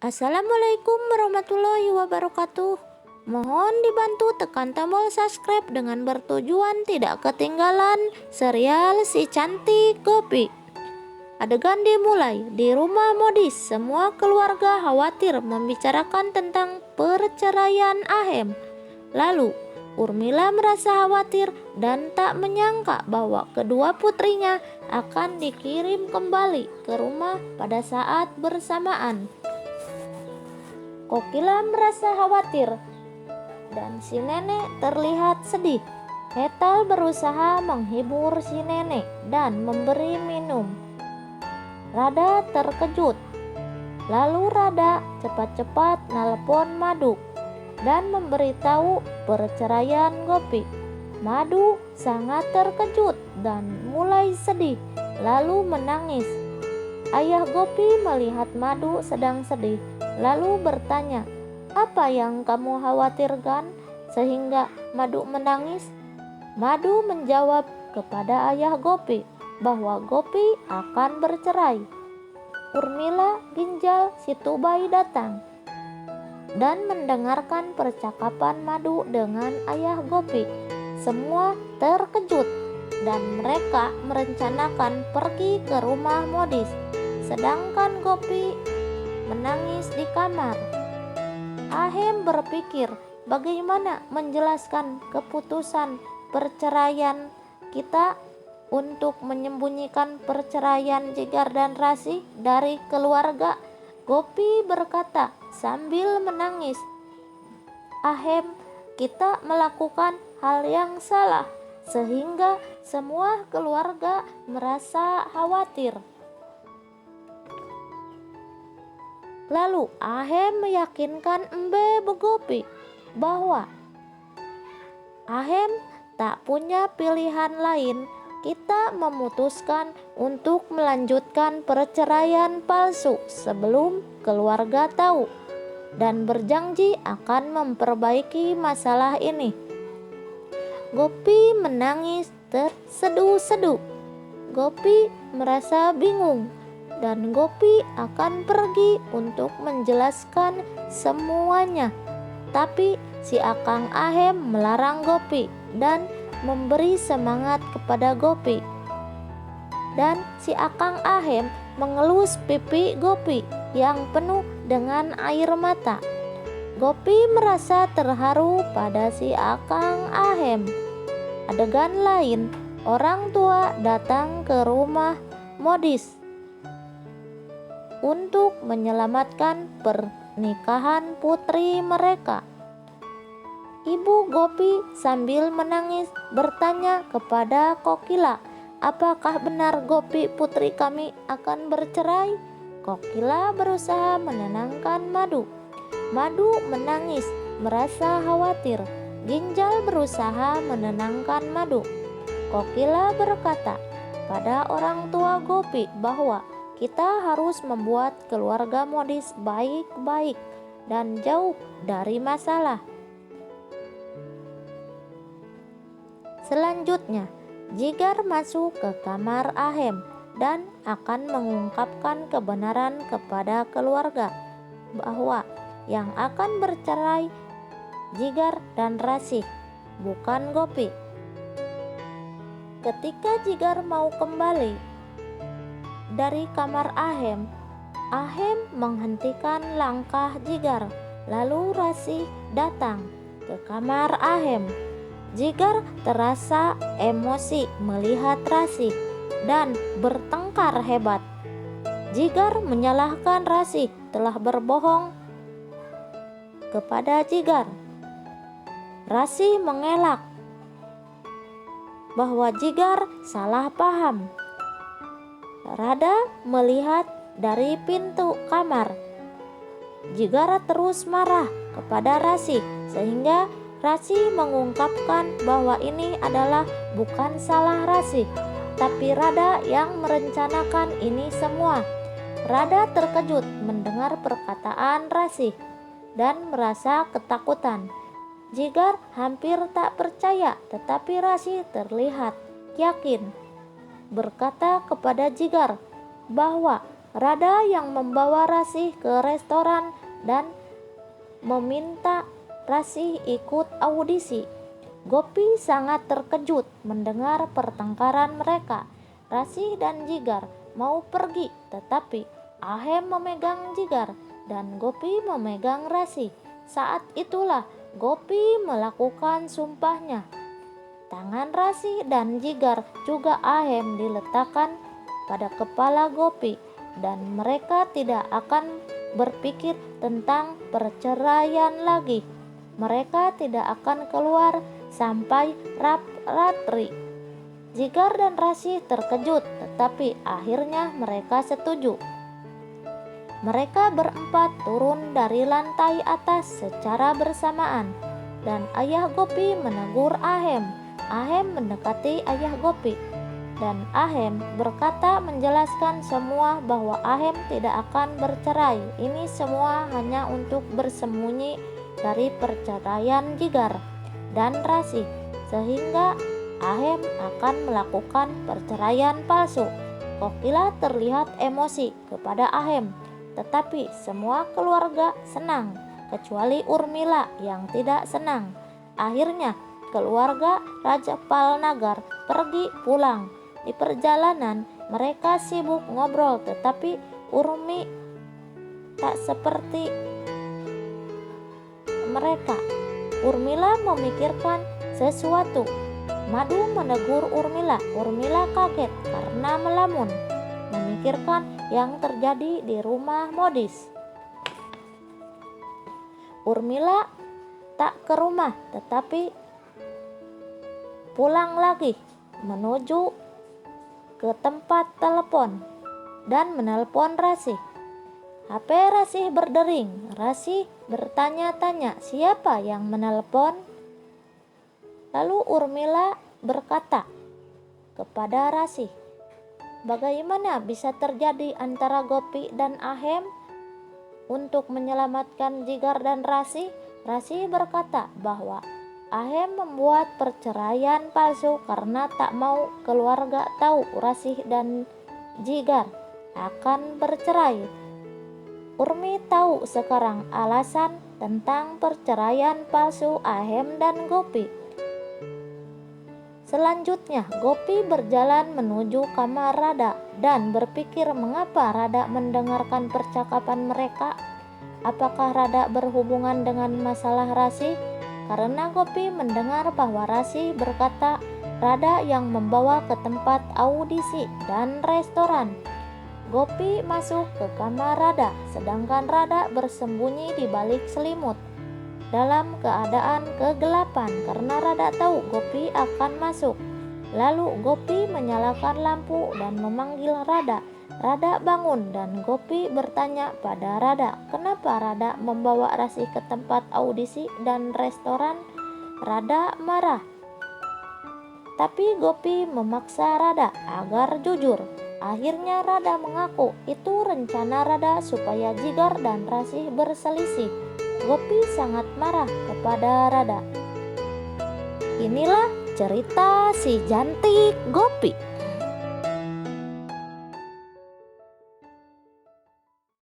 Assalamualaikum warahmatullahi wabarakatuh. Mohon dibantu tekan tombol subscribe dengan bertujuan tidak ketinggalan serial Si Cantik Gopi. Adegan dimulai di rumah Modis. Semua keluarga khawatir membicarakan tentang perceraian Ahem. Lalu Urmila merasa khawatir dan tak menyangka bahwa kedua putrinya akan dikirim kembali ke rumah pada saat bersamaan. Kokila merasa khawatir dan si nenek terlihat sedih. Hetal berusaha menghibur si nenek dan memberi minum. Rada terkejut. Lalu Rada cepat-cepat nelpon Madu dan memberitahu perceraian Gopi. Madu sangat terkejut dan mulai sedih, lalu menangis. Ayah Gopi melihat Madu sedang sedih, lalu bertanya, "Apa yang kamu khawatirkan sehingga Madu menangis?" Madu menjawab kepada ayah Gopi bahwa Gopi akan bercerai. Urmila, Ginjal, Situbai datang dan mendengarkan percakapan Madu dengan ayah Gopi. Semua terkejut dan mereka merencanakan pergi ke rumah Modis, sedangkan Gopi menangis di kamar. Ahem berpikir bagaimana menjelaskan keputusan perceraian kita untuk menyembunyikan perceraian Jigar dan Rasi dari keluarga. Gopi berkata sambil menangis, "Ahem, kita melakukan hal yang salah sehingga semua keluarga merasa khawatir." Lalu Ahem meyakinkan Embe Gopi bahwa Ahem tak punya pilihan lain. Kita memutuskan untuk melanjutkan perceraian palsu sebelum keluarga tahu dan berjanji akan memperbaiki masalah ini. Gopi menangis terseduh-seduh. Gopi merasa bingung dan Gopi akan pergi untuk menjelaskan semuanya. Tapi si Akang Ahem melarang Gopi dan memberi semangat kepada Gopi. Dan si Akang Ahem mengelus pipi Gopi yang penuh dengan air mata. Gopi merasa terharu pada si Akang Ahem. Adegan lain, orang tua datang ke rumah Modis untuk menyelamatkan pernikahan putri mereka. Ibu Gopi sambil menangis bertanya kepada Kokila, "Apakah benar Gopi putri kami akan bercerai?" Kokila berusaha menenangkan Madu. Madu menangis, merasa khawatir. Ginjal berusaha menenangkan Madu. Kokila berkata pada orang tua Gopi bahwa kita harus membuat keluarga Modis baik-baik dan jauh dari masalah. Selanjutnya, Jigar masuk ke kamar Ahem dan akan mengungkapkan kebenaran kepada keluarga bahwa yang akan bercerai Jigar dan Rasi, bukan Gopi. Ketika Jigar mau kembali dari kamar Ahem, Ahem menghentikan langkah Jigar. Lalu Rasi datang ke kamar Ahem. Jigar terasa emosi melihat Rasi dan bertengkar hebat. Jigar menyalahkan Rasi telah berbohong kepada Jigar. Rasi mengelak bahwa Jigar salah paham. Rada melihat dari pintu kamar. Jigar terus marah kepada Rasi sehingga Rasi mengungkapkan bahwa ini adalah bukan salah Rasi, tapi Rada yang merencanakan ini semua. Rada terkejut mendengar perkataan Rasi dan merasa ketakutan. Jigar hampir tak percaya, tetapi Rasi terlihat yakin. Berkata kepada Jigar bahwa Rada yang membawa Rasih ke restoran dan meminta Rasih ikut audisi. Gopi sangat terkejut mendengar pertengkaran mereka. Rasih dan Jigar mau pergi, tetapi Ahem memegang Jigar dan Gopi memegang Rasih. Saat itulah Gopi melakukan sumpahnya. Tangan Rasih dan Jigar juga Ahem diletakkan pada kepala Gopi, dan mereka tidak akan berpikir tentang perceraian lagi. Mereka tidak akan keluar sampai ratri. Jigar dan Rasih terkejut, tetapi akhirnya mereka setuju. Mereka berempat turun dari lantai atas secara bersamaan, dan ayah Gopi menegur Ahem. Ahem mendekati ayah Gopi, dan Ahem berkata menjelaskan semua bahwa Ahem tidak akan bercerai. Ini semua hanya untuk bersembunyi dari perceraian Jigar dan Rasih, sehingga Ahem akan melakukan perceraian palsu. Kokila terlihat emosi kepada Ahem, tetapi semua keluarga senang, kecuali Urmila yang tidak senang. Akhirnya keluarga Raja Palnagar pergi pulang. Di perjalanan mereka sibuk ngobrol, tetapi Urmi tak seperti mereka. Urmila memikirkan sesuatu. Madu menegur Urmila. Urmila kaget karena melamun, memikirkan yang terjadi di rumah Modis. Urmila tak ke rumah, tetapi pulang lagi menuju ke tempat telepon dan menelpon Rasih. HP Rasih berdering. Rasih bertanya-tanya siapa yang menelpon. Lalu Urmila berkata kepada Rasih, bagaimana bisa terjadi antara Gopi dan Ahem untuk menyelamatkan Jigar dan Rasih? Rasih berkata bahwa Ahem membuat perceraian palsu karena tak mau keluarga tahu Rasih dan Jigar akan bercerai. Urmi tahu sekarang alasan tentang perceraian palsu Ahem dan Gopi. Selanjutnya Gopi berjalan menuju kamar Rada dan berpikir mengapa Rada mendengarkan percakapan mereka. Apakah Rada berhubungan dengan masalah Rasih? Karena Gopi mendengar bahwa Rasih berkata Rada yang membawa ke tempat audisi dan restoran. Gopi masuk ke kamar Rada, sedangkan Rada bersembunyi di balik selimut dalam keadaan kegelapan karena Rada tahu Gopi akan masuk. Lalu Gopi menyalakan lampu dan memanggil Rada. Rada bangun dan Gopi bertanya pada Rada, kenapa Rada membawa Rasih ke tempat audisi dan restoran? Rada marah, tapi Gopi memaksa Rada agar jujur. Akhirnya Rada mengaku itu rencana Rada supaya Jigar dan Rasih berselisih. Gopi sangat marah kepada Rada. Inilah cerita si Jantik Gopi.